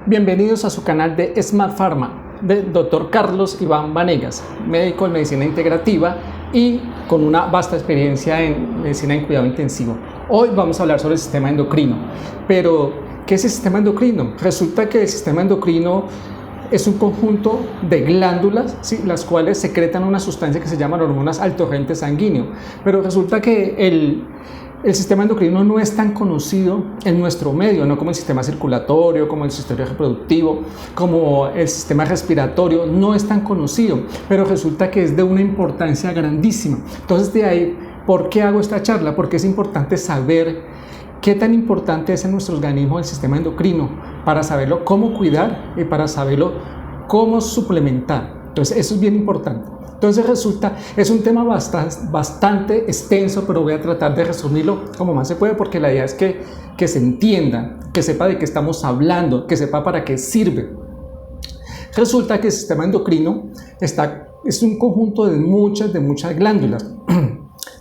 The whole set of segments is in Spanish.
Bienvenidos a su canal de Smart Pharma del Dr. Carlos Iván Vanegas, médico en medicina integrativa y con una vasta experiencia en medicina en cuidado intensivo. Hoy vamos a hablar sobre el sistema endocrino. Pero, ¿qué es el sistema endocrino? Resulta que el sistema endocrino es un conjunto de glándulas, ¿sí?, las cuales secretan una sustancia que se llaman hormonas al torrente sanguíneo. Pero resulta que el sistema endocrino no es tan conocido en nuestro medio, no como el sistema circulatorio, como el sistema reproductivo, como el sistema respiratorio, no es tan conocido, pero resulta que es de una importancia grandísima. Entonces, de ahí, ¿por qué hago esta charla? Porque es importante saber qué tan importante es en nuestro organismo el sistema endocrino, para saberlo cómo cuidar y para saberlo cómo suplementar. Entonces, eso es bien importante. Entonces resulta, es un tema bastante extenso, pero voy a tratar de resumirlo como más se puede, porque la idea es que se entienda, que sepa de qué estamos hablando, que sepa para qué sirve. Resulta que el sistema endocrino es un conjunto de muchas glándulas.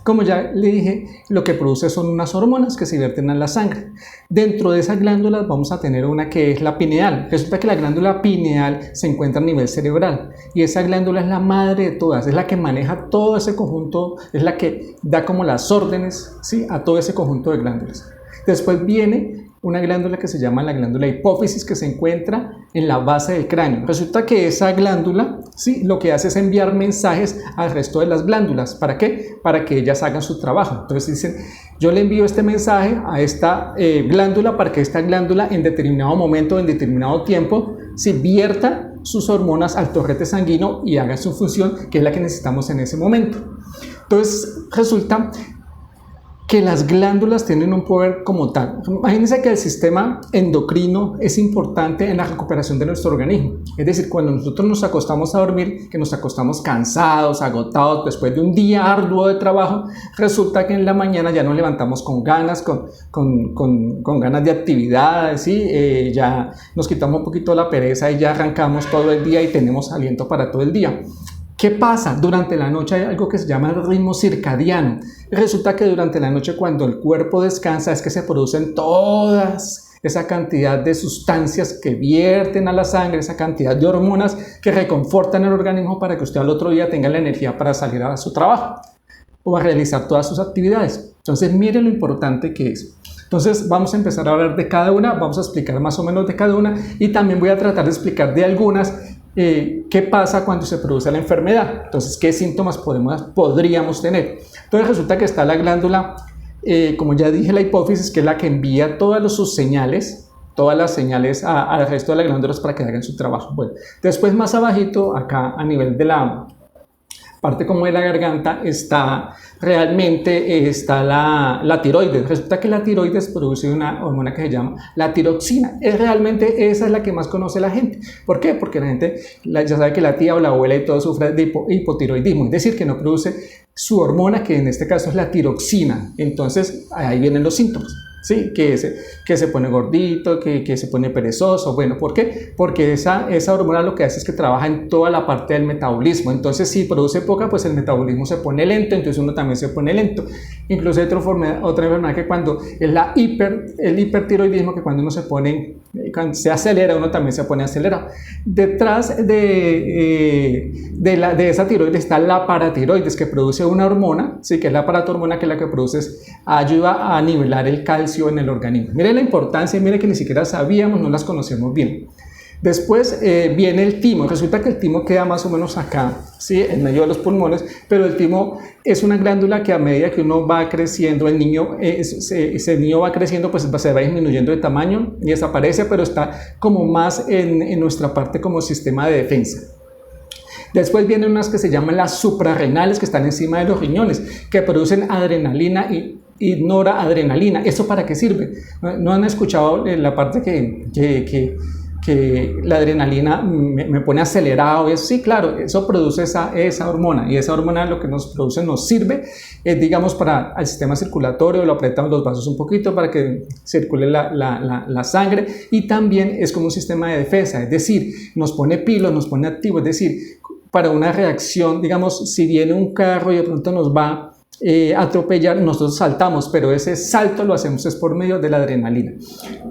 Como ya le dije, lo que produce son unas hormonas que se vierten en la sangre. Dentro de esas glándulas vamos a tener una que es la pineal. Resulta que la glándula pineal se encuentra a nivel cerebral y esa glándula es la madre de todas, es la que maneja todo ese conjunto, es la que da como las órdenes, ¿sí?, a todo ese conjunto de glándulas. Después viene una glándula que se llama la glándula hipófisis, que se encuentra en la base del cráneo. Resulta que esa glándula, ¿sí?, lo que hace es enviar mensajes al resto de las glándulas. ¿Para qué? Para que ellas hagan su trabajo. Entonces dicen, yo le envío este mensaje a esta glándula para que esta glándula en determinado momento, en determinado tiempo, se vierta sus hormonas al torrente sanguíneo y haga su función, que es la que necesitamos en ese momento. Entonces resulta que las glándulas tienen un poder como tal. Imagínense que el sistema endocrino es importante en la recuperación de nuestro organismo. Es decir, cuando nosotros nos acostamos a dormir, que nos acostamos cansados, agotados, después de un día arduo de trabajo, resulta que en la mañana ya nos levantamos con ganas, con ganas de actividades, ¿sí? Ya nos quitamos un poquito la pereza y ya arrancamos todo el día y tenemos aliento para todo el día. ¿Qué pasa? Durante la noche hay algo que se llama el ritmo circadiano. Resulta que durante la noche, cuando el cuerpo descansa, es que se producen todas esa cantidad de sustancias que vierten a la sangre, esa cantidad de hormonas que reconfortan el organismo para que usted al otro día tenga la energía para salir a su trabajo o a realizar todas sus actividades. Entonces, mire lo importante que es. Entonces, vamos a empezar a hablar de cada una, vamos a explicar más o menos de cada una y también voy a tratar de explicar de algunas qué pasa cuando se produce la enfermedad. Entonces, qué síntomas podríamos tener. Entonces, resulta que está la glándula, como ya dije, la hipófisis, que es la que envía todas las señales al resto de las glándulas para que hagan su trabajo. Bueno, después más abajito, acá a nivel de la parte como de la garganta, está la tiroides. Resulta que la tiroides produce una hormona que se llama la tiroxina. Realmente esa es la que más conoce la gente. ¿Por qué? Porque la gente ya sabe que la tía o la abuela y todo sufre de hipotiroidismo, es decir, que no produce su hormona, que en este caso es la tiroxina. Entonces ahí vienen los síntomas, ¿sí? Que se pone gordito, que se pone perezoso. Bueno, ¿por qué? Porque esa hormona lo que hace es que trabaja en toda la parte del metabolismo. Entonces, si produce poca, pues el metabolismo se pone lento, entonces uno también se pone lento. Incluso hay otra enfermedad que cuando es el hipertiroidismo, que cuando uno cuando se acelera, uno también se pone acelerado. Detrás de esa tiroides está la paratiroides, que produce una hormona, ¿sí?, que es la paratormona, que es la que ayuda a nivelar el calcio en el organismo. Mire la importancia, mire que ni siquiera sabíamos, no las conocemos bien. Después viene el timo. Resulta que el timo queda más o menos acá, ¿sí?, en medio de los pulmones, pero el timo es una glándula que a medida que uno va creciendo, ese niño va creciendo, pues se va disminuyendo de tamaño y desaparece, pero está como más en nuestra parte como sistema de defensa. Después vienen unas que se llaman las suprarrenales, que están encima de los riñones, que producen adrenalina y noradrenalina. ¿Eso para qué sirve? ¿No han escuchado la parte que la adrenalina me pone acelerado? Sí, claro, eso produce esa hormona, y esa hormona lo que nos produce nos sirve, digamos, para el sistema circulatorio. Lo apretamos los vasos un poquito para que circule la sangre, y también es como un sistema de defensa, es decir, nos pone pilos, nos pone activo, es decir, para una reacción, digamos, si viene un carro y de pronto nos va atropellar, nosotros saltamos, pero ese salto lo hacemos es por medio de la adrenalina.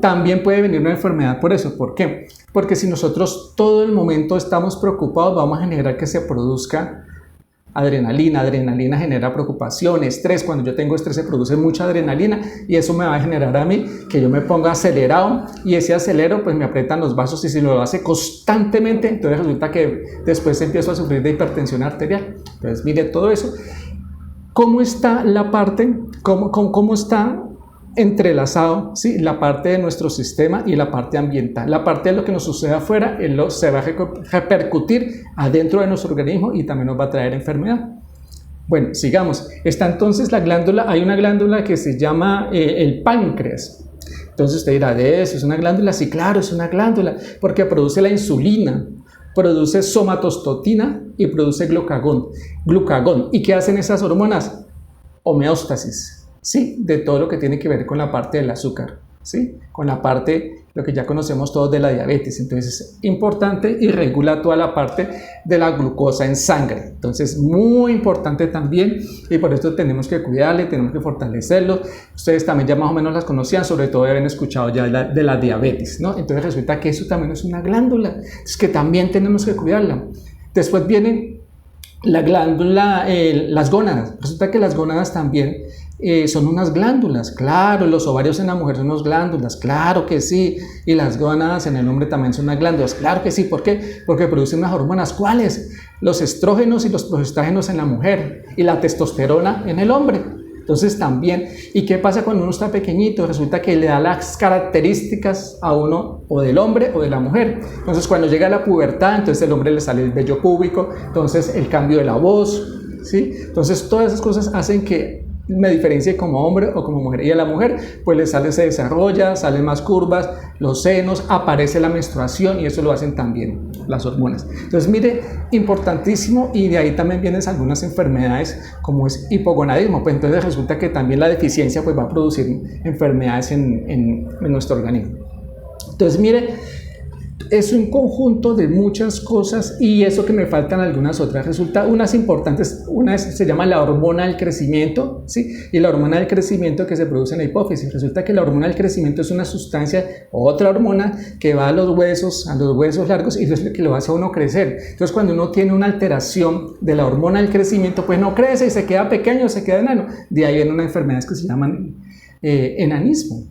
También puede venir una enfermedad por eso. ¿Por qué? Porque si nosotros todo el momento estamos preocupados, vamos a generar que se produzca adrenalina. Adrenalina genera preocupación, estrés. Cuando yo tengo estrés se produce mucha adrenalina y eso me va a generar a mí que yo me ponga acelerado, y ese acelero pues me aprietan los vasos, y si lo hace constantemente, entonces resulta que después empiezo a sufrir de hipertensión arterial. Entonces mire todo eso. ¿Cómo está la parte, cómo está entrelazado, ¿sí?, la parte de nuestro sistema y la parte ambiental? La parte de lo que nos sucede afuera se va a repercutir adentro de nuestro organismo y también nos va a traer enfermedad. Bueno, sigamos. Está entonces la glándula, hay una glándula que se llama el páncreas. Entonces usted dirá, ¿de eso es una glándula? Sí, claro, es una glándula, porque produce la insulina, produce somatostatina y produce glucagón. ¿Y qué hacen esas hormonas? Homeostasis, ¿sí?, de todo lo que tiene que ver con la parte del azúcar, ¿sí?, con la parte, lo que ya conocemos todos de la diabetes. Entonces es importante y regula toda la parte de la glucosa en sangre. Entonces muy importante también, y por esto tenemos que cuidarle, tenemos que fortalecerlo. Ustedes también ya más o menos las conocían, sobre todo habían escuchado ya de la diabetes, ¿no? Entonces resulta que eso también es una glándula, es que también tenemos que cuidarla. Después viene la glándula, las gónadas. Resulta que las gónadas también son unas glándulas. Claro, los ovarios en la mujer son unas glándulas, claro que sí, y las gónadas en el hombre también son unas glándulas, claro que sí. ¿Por qué? Porque producen unas hormonas. ¿Cuáles? Los estrógenos y los progestágenos en la mujer y la testosterona en el hombre. Entonces también, ¿y qué pasa cuando uno está pequeñito? Resulta que le da las características a uno o del hombre o de la mujer. Entonces cuando llega a la pubertad, entonces el hombre le sale el vello púbico, entonces el cambio de la voz, ¿sí? Entonces todas esas cosas hacen que me diferencie como hombre o como mujer. Y a la mujer pues le sale, se desarrolla, salen más curvas, los senos, aparece la menstruación, y eso lo hacen también las hormonas. Entonces mire, importantísimo, y de ahí también vienen algunas enfermedades como es hipogonadismo. Pues entonces resulta que también la deficiencia pues va a producir enfermedades en nuestro organismo. Entonces mire, es un conjunto de muchas cosas, y eso que me faltan algunas otras. Resulta unas importantes, una se llama la hormona del crecimiento, ¿sí? Y la hormona del crecimiento que se produce en la hipófisis. Resulta que la hormona del crecimiento es una sustancia, otra hormona que va a los huesos largos, y eso es lo que lo hace a uno crecer. Entonces cuando uno tiene una alteración de la hormona del crecimiento, pues no crece y se queda pequeño, se queda enano. De ahí vienen unas enfermedades que se llaman enanismo.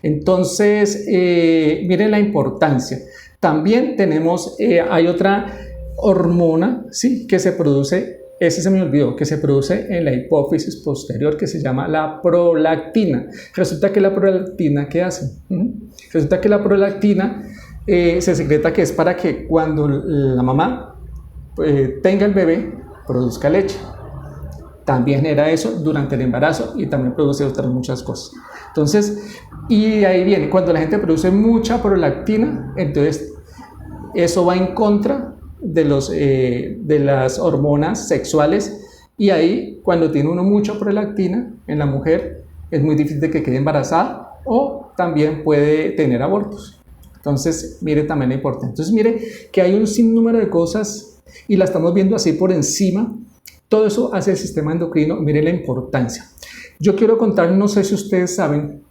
Entonces, miren la importancia. También tenemos, hay otra hormona, ¿sí?, que se produce, ese se me olvidó, que se produce en la hipófisis posterior, que se llama la prolactina. Resulta que la prolactina, ¿qué hace? Resulta que la prolactina se secreta, que es para que cuando la mamá tenga el bebé, produzca leche. También genera eso durante el embarazo, y también produce otras muchas cosas. Entonces, y ahí viene, cuando la gente produce mucha prolactina, entonces eso va en contra de las hormonas sexuales, y ahí cuando tiene uno mucha prolactina en la mujer, es muy difícil de que quede embarazada, o también puede tener abortos. Entonces, mire también la importancia. Entonces, mire que hay un sinnúmero de cosas, y la estamos viendo así por encima. Todo eso hace el sistema endocrino. Mire la importancia. Yo quiero contar, no sé si ustedes saben,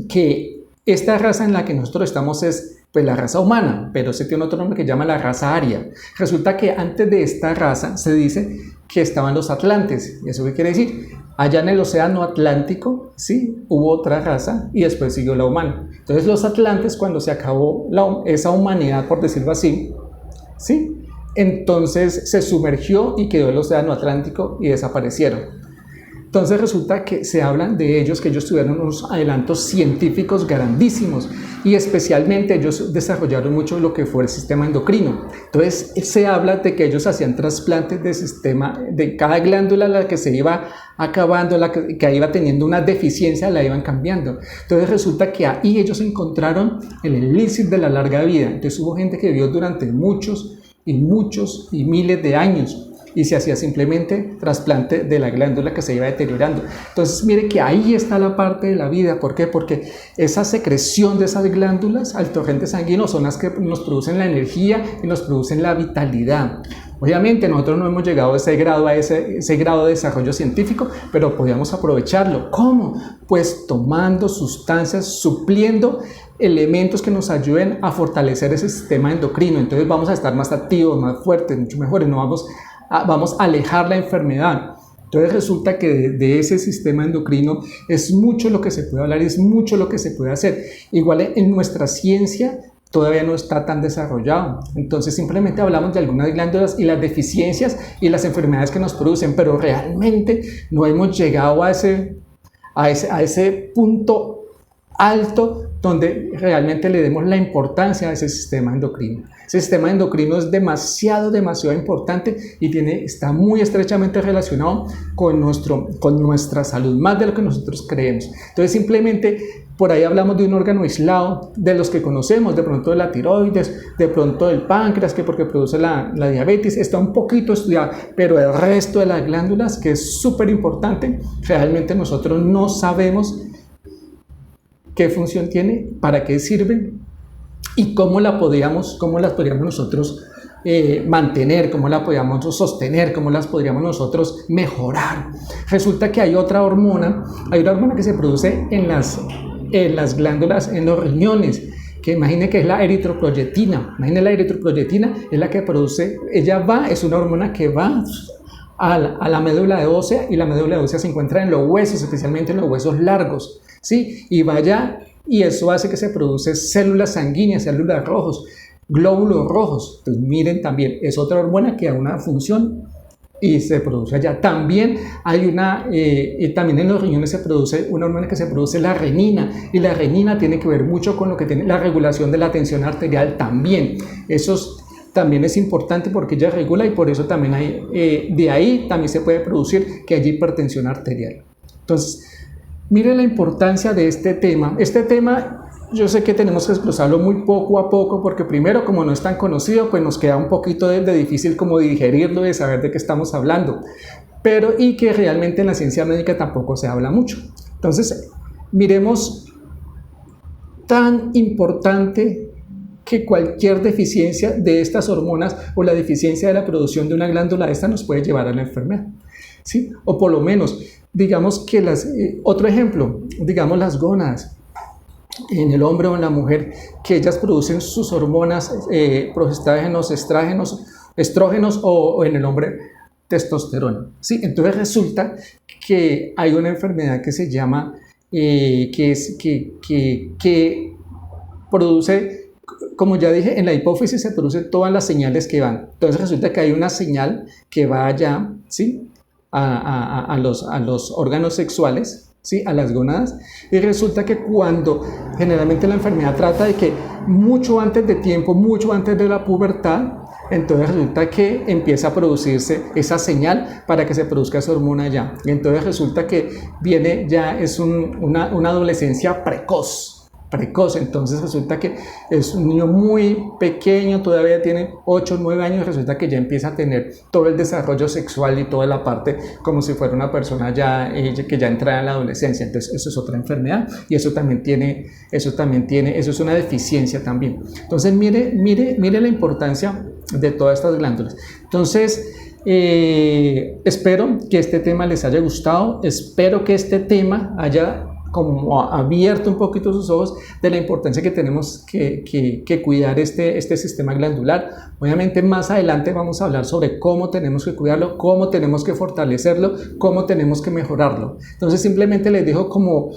que esta raza en la que nosotros estamos es pues la raza humana, pero se tiene otro nombre que llama la raza aria. Resulta que antes de esta raza se dice que estaban los atlantes. ¿Y eso qué quiere decir? Allá en el océano Atlántico, sí, hubo otra raza, y después siguió la humana. Entonces los atlantes, cuando se acabó esa humanidad, por decirlo así, ¿sí?, entonces se sumergió y quedó el océano Atlántico y desaparecieron. Entonces resulta que se hablan de ellos, que ellos tuvieron unos adelantos científicos grandísimos, y especialmente ellos desarrollaron mucho lo que fue el sistema endocrino. Entonces se habla de que ellos hacían trasplantes de sistema, de cada glándula la que se iba acabando, la que iba teniendo una deficiencia, la iban cambiando. Entonces resulta que ahí ellos encontraron el elixir de la larga vida. Entonces hubo gente que vivió durante muchos y miles de años, y se hacía simplemente trasplante de la glándula que se iba deteriorando. Entonces mire que ahí está la parte de la vida. ¿Por qué? Porque esa secreción de esas glándulas al torrente sanguíneo son las que nos producen la energía y nos producen la vitalidad. Obviamente nosotros no hemos llegado a ese grado de desarrollo científico, pero podríamos aprovecharlo. ¿Cómo? Pues tomando sustancias, supliendo elementos que nos ayuden a fortalecer ese sistema endocrino. Entonces vamos a estar más activos, más fuertes, mucho mejores, no vamos a alejar la enfermedad. Entonces resulta que de ese sistema endocrino es mucho lo que se puede hablar, es mucho lo que se puede hacer. Igual en nuestra ciencia todavía no está tan desarrollado. Entonces simplemente hablamos de algunas glándulas y las deficiencias y las enfermedades que nos producen, pero realmente no hemos llegado a ese punto alto donde realmente le demos la importancia a ese sistema endocrino. Ese sistema endocrino es demasiado importante y está muy estrechamente relacionado con nuestra salud, más de lo que nosotros creemos. Entonces simplemente por ahí hablamos de un órgano aislado, de los que conocemos, de pronto de la tiroides, de pronto del páncreas, que porque produce la diabetes, está un poquito estudiado, pero el resto de las glándulas, que es súper importante, realmente nosotros no sabemos qué función tiene, para qué sirven y cómo las podríamos nosotros mantener, cómo las podríamos sostener, cómo las podríamos nosotros mejorar. Resulta que hay una hormona que se produce en las glándulas, en los riñones, que imagine que es la eritroproyectina. Imagine la eritroproyectina, es la que produce, es una hormona que va a la médula ósea, y la médula ósea se encuentra en los huesos, especialmente en los huesos largos, ¿sí? Y eso hace que se produce células sanguíneas, células rojas, glóbulos rojos. Pues miren, también es otra hormona que da una función y se produce allá. También también en los riñones se produce una hormona que se produce la renina, y la renina tiene que ver mucho con lo que tiene la regulación de la tensión arterial también. También es importante porque ella regula, y por eso también de ahí también se puede producir que haya hipertensión arterial. Entonces, mire la importancia de este tema. Este tema yo sé que tenemos que desglosarlo muy poco a poco, porque primero, como no es tan conocido, pues nos queda un poquito de difícil como digerirlo, de saber de qué estamos hablando, y que realmente en la ciencia médica tampoco se habla mucho. Entonces, miremos, tan importante que cualquier deficiencia de estas hormonas o la deficiencia de la producción de una glándula esta nos puede llevar a la enfermedad, ¿sí? O por lo menos, digamos que otro ejemplo, digamos las gónadas en el hombre o en la mujer, que ellas producen sus hormonas, progestágenos, estrógenos, o en el hombre testosterona, ¿sí? Entonces resulta que hay una enfermedad que se llama, que produce, como ya dije, en la hipófisis se producen todas las señales que van. Entonces resulta que hay una señal que va allá, ¿sí? a los órganos sexuales, ¿sí? A las gónadas, y resulta que generalmente la enfermedad trata de que mucho antes de tiempo, mucho antes de la pubertad, entonces resulta que empieza a producirse esa señal para que se produzca esa hormona ya. Y entonces resulta que es una adolescencia precoz. Entonces resulta que es un niño muy pequeño, todavía tiene 8 o 9 años, resulta que ya empieza a tener todo el desarrollo sexual y toda la parte como si fuera una persona que ya entra en la adolescencia. Entonces eso es otra enfermedad, y eso es una deficiencia también. Entonces mire la importancia de todas estas glándulas. Entonces espero que este tema les haya gustado, espero que este tema haya como abierto un poquito sus ojos de la importancia que tenemos que cuidar este sistema glandular. Obviamente más adelante vamos a hablar sobre cómo tenemos que cuidarlo, cómo tenemos que fortalecerlo, cómo tenemos que mejorarlo. Entonces simplemente les dejo como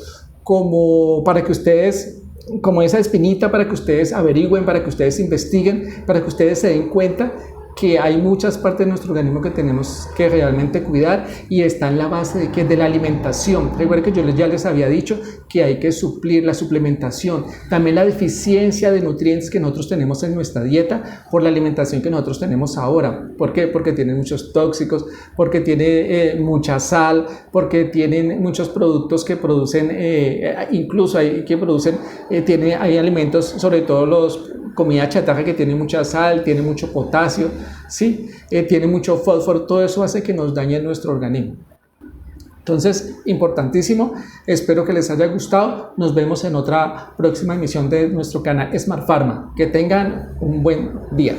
para que ustedes, como esa espinita, para que ustedes averigüen, para que ustedes investiguen, para que ustedes se den cuenta que hay muchas partes de nuestro organismo que tenemos que realmente cuidar, y está en la base de la alimentación. Recuerden que yo ya les había dicho que hay que suplir la suplementación, también la deficiencia de nutrientes que nosotros tenemos en nuestra dieta por la alimentación que nosotros tenemos ahora. ¿Por qué? Porque tienen muchos tóxicos, porque tiene mucha sal, porque tienen muchos productos que producen, incluso hay alimentos, sobre todo comida chatarra, que tiene mucha sal, tiene mucho potasio, ¿sí? Tiene mucho fósforo. Todo eso hace que nos dañe nuestro organismo. Entonces, importantísimo. Espero que les haya gustado. Nos vemos en otra próxima emisión de nuestro canal Smart Pharma. Que tengan un buen día.